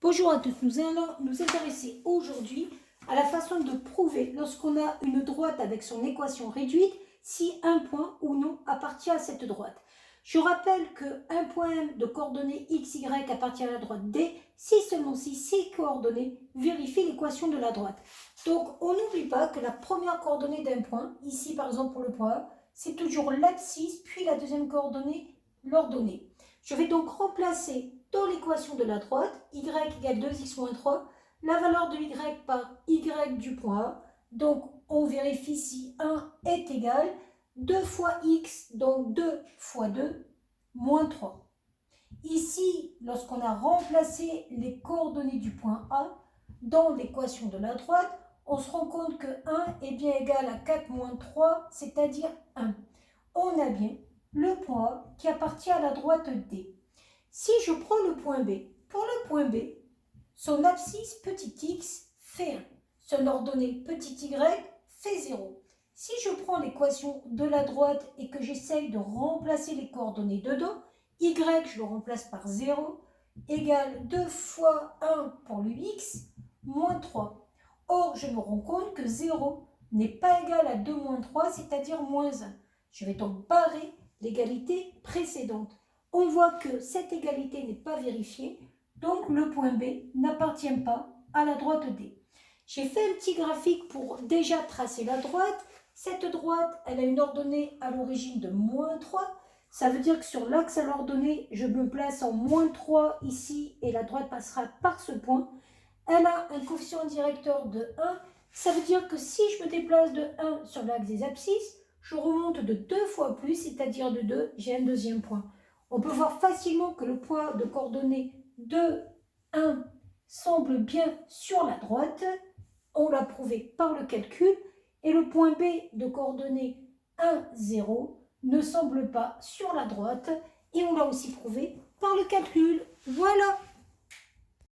Bonjour à tous, nous allons nous intéresser aujourd'hui à la façon de prouver lorsqu'on a une droite avec son équation réduite si un point ou non appartient à cette droite. Je rappelle qu'un point M de coordonnées x, y appartient à la droite D si seulement si ces coordonnées vérifient l'équation de la droite. Donc on n'oublie pas que la première coordonnée d'un point, ici par exemple pour le point A, c'est toujours l'abscisse puis la deuxième coordonnée l'ordonnée. Je vais donc remplacer dans l'équation de la droite, y égale 2x moins 3, la valeur de y par y du point A. Donc, on vérifie si 1 est égal 2 fois x, donc 2 fois 2, moins 3. Ici, lorsqu'on a remplacé les coordonnées du point A dans l'équation de la droite, on se rend compte que 1 est bien égal à 4 moins 3, c'est-à-dire 1. On a bien le point A qui appartient à la droite D. Si je prends le point B, pour le point B, son abscisse petit x fait 1, son ordonnée petit y fait 0. Si je prends l'équation de la droite et que j'essaye de remplacer les coordonnées dedans, y je le remplace par 0, égale 2 fois 1 pour le x, moins 3. Or, je me rends compte que 0 n'est pas égal à 2 moins 3, c'est-à-dire moins 1. Je vais donc barrer l'égalité précédente. On voit que cette égalité n'est pas vérifiée, donc le point B n'appartient pas à la droite D. J'ai fait un petit graphique pour déjà tracer la droite. Cette droite, elle a une ordonnée à l'origine de moins 3. Ça veut dire que sur l'axe à l'ordonnée, je me place en moins 3 ici et la droite passera par ce point. Elle a un coefficient directeur de 1. Ça veut dire que si je me déplace de 1 sur l'axe des abscisses, je remonte de 2 fois plus, c'est-à-dire de 2, j'ai un deuxième point. On peut voir facilement que le point de coordonnées 2, 1 semble bien sur la droite. On l'a prouvé par le calcul. Et le point B de coordonnées 1, 0 ne semble pas sur la droite. Et on l'a aussi prouvé par le calcul. Voilà!